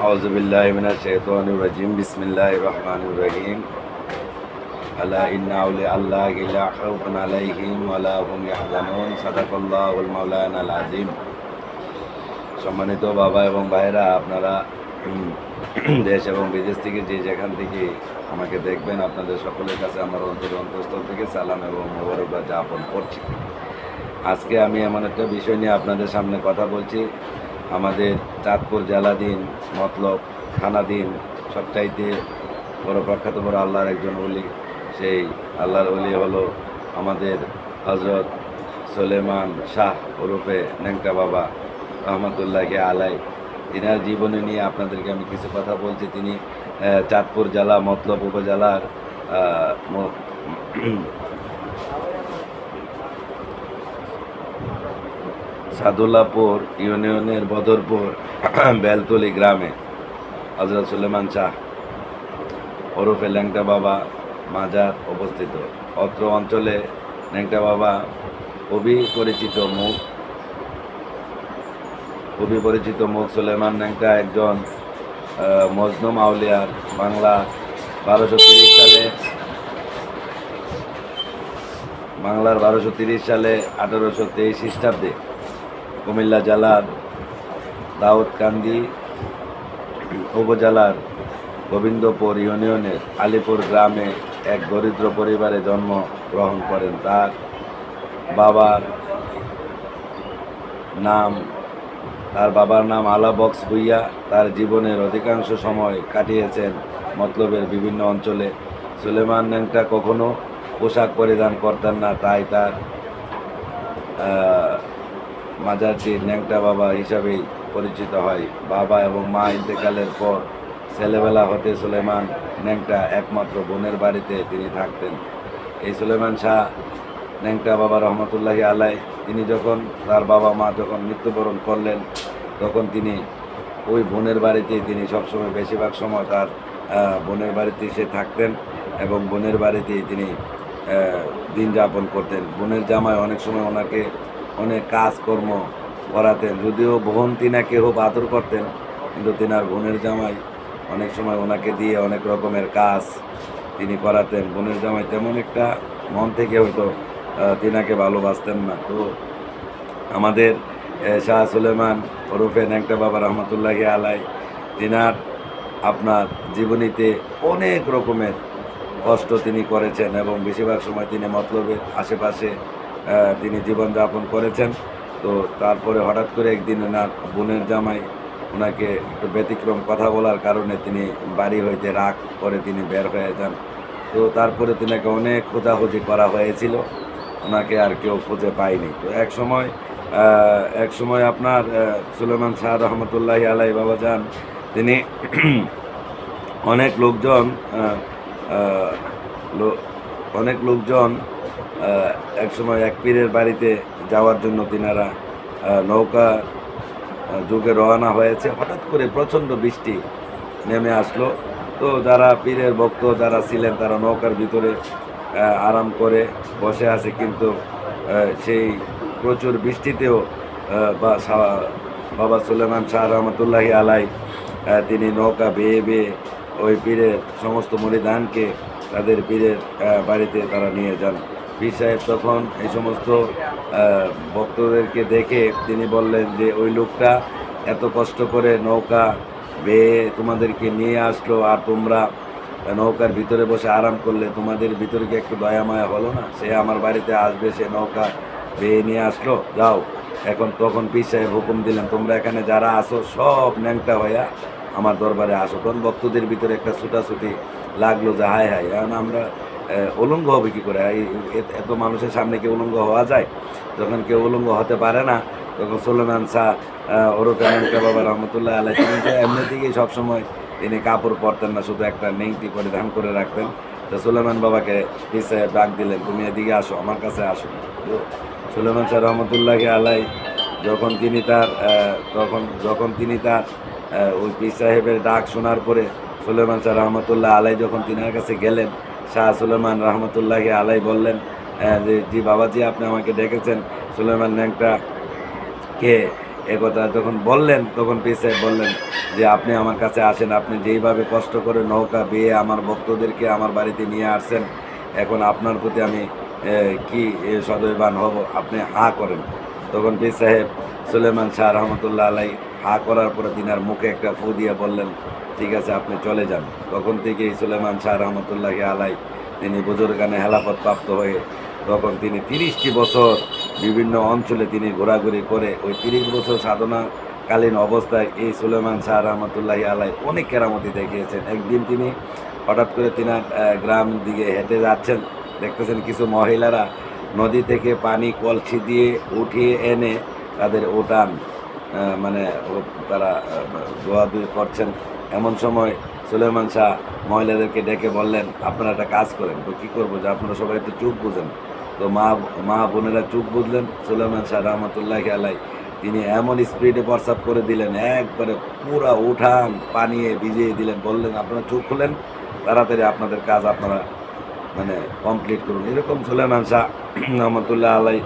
আউযুবিল্লাহি মিনাশ শাইতানির রাজিম বিসমিল্লাহির রহমানির রহিম আলা ইন্না আউলিয়া আল্লাহি লা খাউফুন আলাইহিম ওয়া লা হুম ইয়াহজানুন সাদাকাল্লাহুল মাওলানাল আযীম। সম্মানিত বাবা এবং ভাইরা, আপনারা দেশ এবং বিদেশ থেকে যে যেখান থেকে আমাকে দেখবেন, আপনাদের সকলের কাছে আমার অন্তঃস্থল থেকে সালাম এবং মোবারকবাদ জ্ঞাপন করছি। আজকে আমি এমন একটা বিষয় নিয়ে আপনাদের সামনে কথা বলছি। আমাদের চাঁদপুর জেলাধীন মতলব থানাধীন সবচাইতে বড় প্রখ্যাত বড় আল্লাহর একজন ওলি। সেই আল্লাহর ওলি হলো আমাদের হজরত সুলেমান শাহ ওরফে ন্যাংটা বাবা রহমতুল্লাহি আলাই। তিনার জীবনী নিয়ে আপনাদেরকে আমি কিছু কথা বলছি। তিনি চাঁদপুর জেলা মতলব উপজেলার সাদুল্লাপুর ইউনিয়নের বদরপুর বেলতলি গ্রামে হযরত সুলেমান শাহ ওরফে ল্যাংটা বাবা মাজার অবস্থিত। অত্র অঞ্চলে ল্যাংটা বাবা খুবই পরিচিত মুখ। সুলেমান ল্যাংটা একজন মজনুম আউলিয়ার। বাংলা 1230 সালে 1823 খ্রিস্টাব্দে কুমিল্লা জেলার দাউদকান্দি উপজেলার গোবিন্দপুর ইউনিয়নের আলীপুর গ্রামে এক দরিদ্র পরিবারে জন্মগ্রহণ করেন। তার বাবার নাম আলা বক্স ভুইয়া। তার জীবনের অধিকাংশ সময় কাটিয়েছেন মতলবের বিভিন্ন অঞ্চলে। সুলেমান ল্যাংটা কখনো পোশাক পরিধান করতেন না, তাই তার মাজারটি ল্যাংটা বাবা হিসাবেই পরিচিত হয়। বাবা এবং মা ইন্তেকালের পর ছেলেবেলা হতে সুলেমান ল্যাংটা একমাত্র বোনের বাড়িতে তিনি থাকতেন। এই সুলেমান শাহ ল্যাংটা বাবা রহমতুল্লাহি আলাই, তিনি যখন তার বাবা মা যখন মৃত্যুবরণ করলেন, তখন তিনি ওই বোনের বাড়িতেই তিনি সবসময় বেশিরভাগ সময় তার বোনের বাড়িতে এসে থাকতেন এবং বোনের বাড়িতেই তিনি দিন যাপন করতেন। বোনের জামাই অনেক সময় ওনাকে অনেক কাজকর্ম করাতেন। যদিও বোন তিনাকে খুব আদর করতেন, কিন্তু তিনার বোনের জামাই অনেক সময় ওনাকে দিয়ে অনেক রকমের কাজ তিনি করাতেন। বোনের জামাই তেমন একটা মন থেকে হয়তো তিনাকে ভালোবাসতেন না। তো আমাদের শাহ সুলেমান ওরফে ন্যাংটা বাবা রহমতুল্লাহি আলাই, তিনার আপনার জীবনীতে অনেক রকমের কষ্ট তিনি করেছেন এবং বেশিরভাগ সময় তিনি মতলবের আশেপাশে তিনি জীবনযাপন করেছেন। তো তারপরে হঠাৎ করে একদিন ওনার বোনের জামাই ওনাকে একটু ব্যতিক্রম কথা বলার কারণে তিনি বাড়ি হইতে রাগ করে তিনি বের হয়ে যান। তো তারপরে তিনাকে অনেক খোঁজাখুঁজি করা হয়েছিল, ওনাকে আর কেউ খুঁজে পায়নি। তো এক সময় আপনার সুলেমান শাহ রহমতুল্লাহি আলাই বাবা যান, তিনি অনেক লোকজন এক সময় এক পীরের বাড়িতে যাওয়ার জন্য তিনারা নৌকা যুগে রওনা হয়েছে। হঠাৎ করে প্রচণ্ড বৃষ্টি নেমে আসলো। তো যারা পীরের ভক্ত যারা ছিলেন, তারা নৌকার ভিতরে আরাম করে বসে আছে, কিন্তু সেই প্রচুর বৃষ্টিতেও বাবা সুলেমান শাহ রহমতুল্লাহি আলাই তিনি নৌকা বেয়ে বেয়ে ওই পীরের সমস্ত মুরিদানকে তাদের পীরের বাড়িতে তারা নিয়ে যান। পীর সাহেব তখন এই সমস্ত ভক্তদেরকে দেখে তিনি বললেন যে ওই লোকটা এত কষ্ট করে নৌকা বেয়ে তোমাদেরকে নিয়ে আসলো, আর তোমরা নৌকার ভিতরে বসে আরাম করলে, তোমাদের ভিতরে কি একটু দয়া মায়া হলো না? সে আমার বাড়িতে আসবে, সে নৌকা বেয়ে নিয়ে আসলো, যাও। তখন পীর সাহেব হুকুম দিলেন, তোমরা এখানে যারা আসো সব ন্যাংটা হইয়া আমার দরবারে আসো। তখন ভক্তদের ভিতরে একটা ছুটাছুটি লাগলো যে হায় হায়, এখন আমরা উলঙ্গ হবে কী করে? এত মানুষের সামনে কি উলঙ্গ হওয়া যায়? যখন কেউ উলঙ্গ হতে পারে না, তখন সুলেমান শাহ ওরফে ন্যাংটা বাবা রহমতুল্লাহ আলাই, তিনি তো এমনি থেকেই সবসময় তিনি কাপড় পরতেন না, শুধু একটা নেংটি পরিধান করে রাখতেন। তো সুলেমান বাবাকে পীর সাহেব ডাক দিলেন, তুমি এদিকে আসো, আমার কাছে আসো। তো সুলেমান শাহ রহমতুল্লাহি আলাই যখন তিনি তার ওই পীর সাহেবের ডাক শোনার পরে সুলেমান শাহ রহমতুল্লাহ আলাই যখন তিনার কাছে গেলেন, শাহ সুলেমান রহমতুল্লাহি আলাই বললেন যে জি বাবাজি, আপনি আমাকে ডেকেছেন। সুলেমান ন্যাংটা কে একথা যখন বললেন তখন পীর সাহেব বললেন যে আপনি আমার কাছে আসেন, আপনি যেইভাবে কষ্ট করে নৌকা বেয়ে আমার ভক্তদেরকে আমার বাড়িতে নিয়ে আসছেন, এখন আপনার প্রতি আমি কি সদয়বান হব, আপনি হাঁ করেন। তখন পীর সাহেব সুলেমান শাহ রহমতুল্লাহ আলাই হাঁ করার পরে তিনার মুখে একটা ফু দিয়ে বললেন, ঠিক আছে আপনি চলে যান। তখন থেকেই সুলেমান শাহ রহমতুল্লাহ আলাই তিনি বুজুর্গানে হেলাফত প্রাপ্ত হয়ে তখন তিনি 30টি বছর বিভিন্ন অঞ্চলে তিনি ঘোরাঘুরি করে ওই 30 বছর সাধনাকালীন অবস্থায় এই সুলেমান শাহ রহমতুল্লাহি আলাই অনেক কেরামতি দেখিয়েছেন। একদিন তিনি হঠাৎ করে তিনার গ্রাম দিকে হেঁটে যাচ্ছেন, দেখতেছেন কিছু মহিলারা নদী থেকে পানি কলসি দিয়ে উঠিয়ে এনে তাদের উঠান মানে তারা ধোয়াধুয়ি করছেন। এমন সময় সুলেমান শাহ মহিলাদেরকে ডেকে বললেন, আপনারা একটা কাজ করেন। তো কী করবো, যে আপনারা সবাই একটু চুপ বুঝেন। তো মা বোনেরা চুপ বুঝলেন। সুলেমান শাহ রহমতুল্লাহি আলাই তিনি এমন স্পিডে প্রস্রাব করে দিলেন, একবারে পুরা উঠান পানিয়ে ভিজিয়ে দিলেন। বললেন, আপনারা চুপ হলেন, তাড়াতাড়ি আপনাদের কাজ আপনারা মানে কমপ্লিট করুন। এরকম সুলেমান শাহ রহমতুল্লাহ আলাই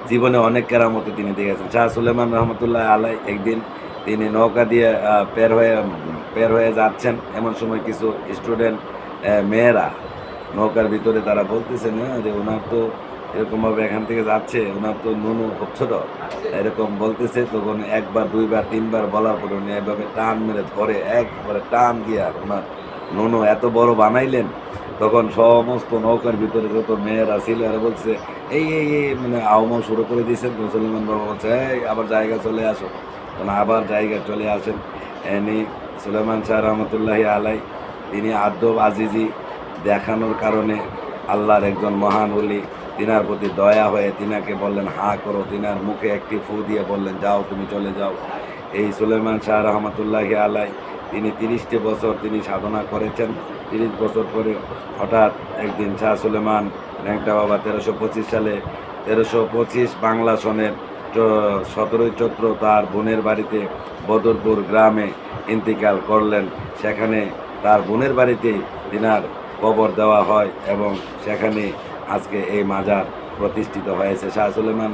জীবনে অনেক কেরামতি তিনি দেখেছেন। শাহ সুলেমান রহমতুল্লাহ আলাই একদিন তিনি নৌকা দিয়ে বের হয়ে যাচ্ছেন। এমন সময় কিছু স্টুডেন্ট মেয়েরা নৌকার ভিতরে তারা বলতেছে না যে ওনার তো এরকমভাবে এখান থেকে যাচ্ছে, ওনার তো নুনু খুব ছোট, এরকম বলতেছে। তখন একবার দুইবার তিনবার বলার পরে উনি এভাবে টান মেরে ধরে একবারে টান দিয়া ওনার নুনু এত বড় বানাইলেন। তখন সমস্ত নৌকার ভিতরে যত মেয়েরা ছিল এরা বলছে এই এই এই মানে আহমাও শুরু করে দিয়েছেন। তো সুলেমান বাবা বলছে, এই আবার জায়গা চলে আসো। তখন আবার জায়গা চলে আসেন। এনি সুলেমান শাহ রহমতুল্লাহি আলাই তিনি আদব আজিজি দেখানোর কারণে আল্লাহর একজন মহান ওলি তিনার প্রতি দয়া হয়ে তিনাকে বললেন হাঁ করো। তিনার মুখে একটি ফু দিয়ে বললেন, যাও তুমি চলে যাও। এই সুলেমান শাহ রহমতুল্লাহি আলাই তিনি 30টি বছর তিনি সাধনা করেছেন। 30 বছর পরে হঠাৎ একদিন শাহ সুলেমান ন্যাংটা বাবা 1325 সালে 1325 বাংলা সনের 17ই চৈত্র তার বোনের বাড়িতে বদরপুর গ্রামে ইন্তিকাল করলেন। সেখানে তার বোনের বাড়িতেই তিনার কবর দেওয়া হয় এবং সেখানে আজকে এই মাজার প্রতিষ্ঠিত হয়েছে। শাহ সুলেমান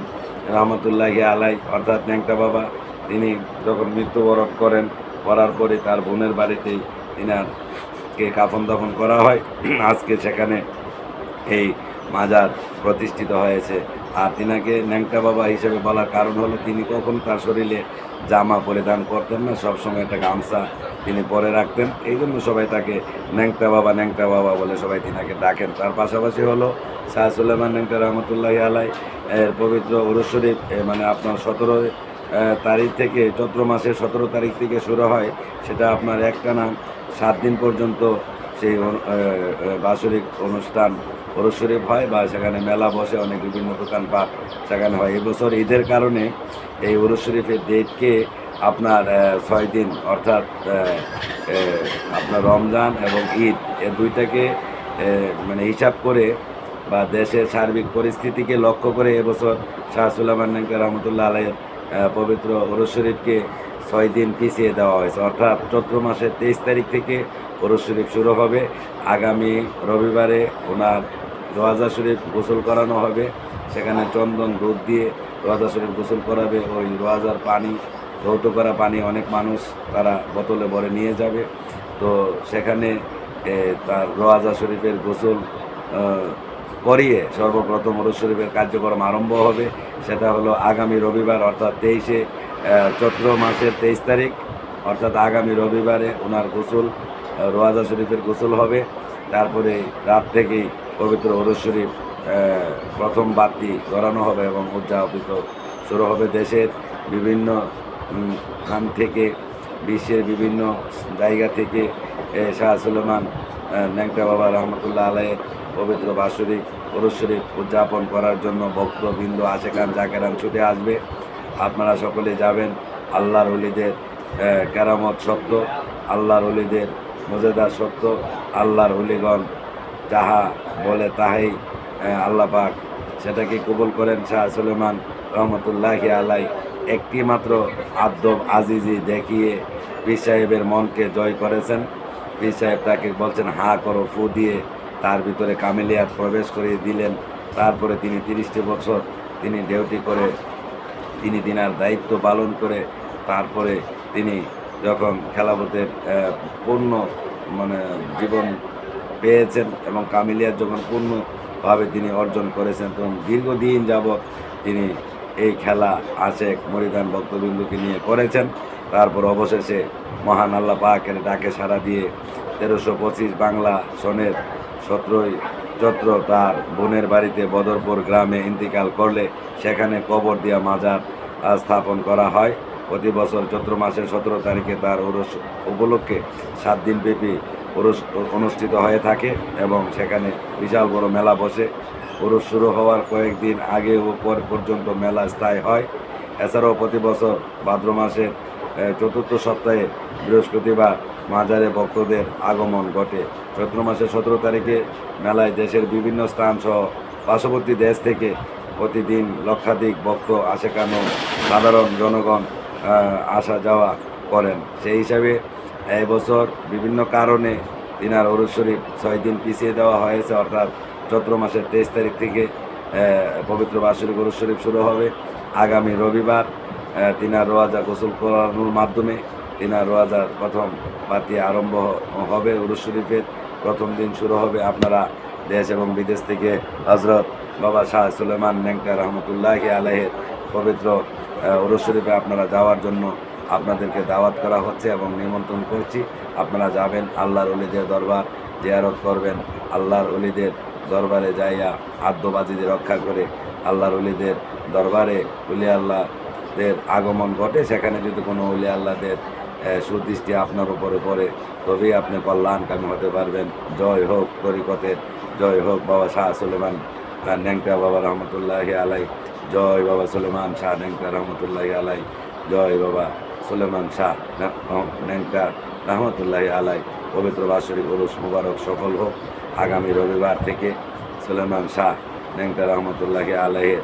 রহমতুল্লাহি আলাই অর্থাৎ ন্যাংটা বাবা তিনি যখন মৃত্যুবরণ করার পরে তার বোনের বাড়িতেই তিনারকে কাফন দাফন করা হয়। আজকে সেখানে এই মাজার প্রতিষ্ঠিত হয়েছে। আর তিনাকে ন্যাংটা বাবা হিসেবে বলার কারণ হলো তিনি কখন তার শরীরে জামা পরিধান করতেন না, সবসময় একটা গামছা তিনি পরে রাখতেন। এই জন্য সবাই তাকে ন্যাংটা বাবা বলে সবাই তিনাকে ডাকেন। তার পাশাপাশি হলো শাহ সুলেমান ন্যাংটা রহমতুল্লাহি আলাই এর পবিত্র উরুস শরীফ মানে আপনার 17 তারিখ থেকে চৈত্র মাসের 17 তারিখ থেকে শুরু হয়। সেটা আপনার একটানা 7 দিন পর্যন্ত সেই বাৎসরিক অনুষ্ঠান উরুস শরীফ হয় বা সেখানে মেলা বসে, অনেক বিভিন্ন দোকানপাট সেখানে হয়। এবছর ঈদের কারণে এই উরুস শরীফের ডেটকে আপনার 6 দিন অর্থাৎ আপনার রমজান এবং ঈদ এ দুইটাকে মানে হিসাব করে বা দেশের সার্বিক পরিস্থিতিকে লক্ষ্য করে এবছর শাহ সুলেমান ন্যাংটা রহমতুল্লাহ আলাইয়ের পবিত্র উরুস শরীফকে 6 দিন পিছিয়ে দেওয়া হয়েছে। অর্থাৎ চৈত্র মাসের 23 তারিখ থেকে উরুস শরীফ শুরু হবে। আগামী রবিবারে ওনার রোয়াজা শরীফ গোসল করানো হবে। সেখানে চন্দন দুধ দিয়ে রোয়াজা শরীফ গোসল করাবে। ওই রোয়াজার পানি, ধৌত করা পানি অনেক মানুষ তারা বোতলে ভরে নিয়ে যাবে। তো সেখানে তার রোয়াজা শরীফের গোসল করিয়ে সর্বপ্রথম উরুস শরীফের কার্যক্রম আরম্ভ হবে। সেটা হলো আগামী রবিবার অর্থাৎ 23শে চৈত্র মাসের 23 তারিখ অর্থাৎ আগামী রবিবারে ওনার গোসল রোয়াজা শরীফের গোসল হবে। তারপরে রাত থেকেই পবিত্র উরুস শরীফ প্রথম বাতি ধরানো হবে এবং উদযাপিত শুরু হবে। দেশের বিভিন্ন স্থান থেকে, বিশ্বের বিভিন্ন জায়গা থেকে শাহ সুলেমান ন্যাংটা বাবা রহমতুল্লাহ আলাইয়ের পবিত্র বাৎসরিক উরুস শরীফ উদযাপন করার জন্য ভক্তবৃন্দ আশেকান জাকেরান ছুটে আসবে। আপনারা সকলে যাবেন। আল্লাহর ওলিদের কেরামত সত্য, আল্লাহর ওলিদের মজেদার সত্য। আল্লাহর ওলিগণ যাহা বলে তাহাই আল্লাহ পাক সেটাকে কবুল করেন। শাহ সুলেমান রহমতুল্লাহি আলাই একটি মাত্র আদব আজিজি দেখিয়ে পীর সাহেবের মনকে জয় করেছেন। পীর সাহেব তাকে বলছেন হাঁ করো, ফু দিয়ে তার ভিতরে কামেলিয়াত প্রবেশ করিয়ে দিলেন। তারপরে তিনি 30টি বছর তিনি ডিউটি করে তিনি তিনার দায়িত্ব পালন করে তারপরে তিনি যখন খেলাফতের পূর্ণ মানে জীবন পেয়েছেন এবং কামিলিয়াত যখন পূর্ণভাবে তিনি অর্জন করেছেন, তখন দীর্ঘদিন যাবৎ তিনি এই খেলা আশেক মরিদান ভক্তবিন্দুকে নিয়ে করেছেন। তারপর অবশেষে মহান আল্লাহ পাকের ডাকে সাড়া দিয়ে 1325 বাংলা সনের 17ই চৈত্র তার বোনের বাড়িতে বদরপুর গ্রামে ইন্তিকাল করলে সেখানে কবর দিয়া মাজার স্থাপন করা হয়। প্রতি বছর চৈত্র মাসের 17 তারিখে তার উরুস উপলক্ষে 7 দিন ব্যাপী উরুস অনুষ্ঠিত হয়ে থাকে এবং সেখানে বিশাল বড় মেলা বসে। উরুস শুরু হওয়ার কয়েকদিন আগে ও পর পর্যন্ত মেলা স্থায়ী হয়। এছাড়াও প্রতি বছর ভাদ্র মাসের চতুর্থ সপ্তাহে বৃহস্পতিবার মাজারে ভক্তদের আগমন ঘটে। চৈত্র মাসের 17 তারিখে মেলায় দেশের বিভিন্ন স্থান সহ পার্শ্ববর্তী দেশ থেকে প্রতিদিন লক্ষাধিক ভক্ত আশেকানো সাধারণ জনগণ আসা যাওয়া করেন। সেই হিসাবে এই বছর বিভিন্ন কারণে তিনার উরুস শরীফ 6 দিন পিছিয়ে দেওয়া হয়েছে, অর্থাৎ চৈত্র মাসের 23 তারিখ থেকে পবিত্র বাৎসরিক উরুস শরীফ শুরু হবে। আগামী রবিবার তিনার রোয়াজা গোসল করানোর মাধ্যমে তিনার রোয়াজার প্রথম পাতি আরম্ভ হবে। উরুস শরীফের প্রথম দিন শুরু হবে। আপনারা দেশ এবং বিদেশ থেকে হজরত বাবা শাহ সুলেমান নেংটা রহমতুল্লাহি আলাইহির পবিত্র উরুস শরীফে আপনারা যাওয়ার জন্য আপনাদেরকে দাওয়াত করা হচ্ছে এবং নিমন্ত্রণ করছি। আপনারা যাবেন, আল্লাহর ওলিদের দরবার জিয়ারত করবেন। আল্লাহর ওলিদের দরবারে যাইয়া আদ্যবাজিদের রক্ষা করে আল্লাহর ওলিদের দরবারে উলি আল্লাহদের আগমন ঘটে। সেখানে যদি কোনো উলি আল্লাহদের সুদৃষ্টি আপনার উপরে পড়ে তবেই আপনি কল্যাণকামী হতে পারবেন। জয় হোক তরিকতের, জয় হোক বাবা শাহ সুলেমান নেংটা বাবা রহমতুল্লাহি আলাই, জয় বাবা সুলেমান শাহ নেংটা রহমতুল্লাহি আলাই, জয় বাবা সুলেমান শাহ নেংটা রহমতুল্লাহি আলাই। পবিত্র বাৎসরিক উরুস মুবারক সফল হোক। আগামী রবিবার থেকে সুলেমান শাহ নেংটা রহমতুল্লাহি আলাইয়ের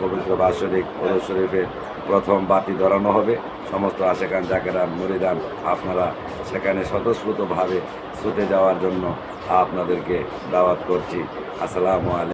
পবিত্র বাৎসরিক উরুস শরীফের প্রথম বাতি ধরানো হবে। সমস্ত আশেকান জাকেরান মুরিদান আপনারা সেখানে স্বতঃস্ফূর্তভাবে ছুটে যাওয়ার জন্য আপনাদেরকে দাওয়াত করছি। আসসালামু আলাইকুম।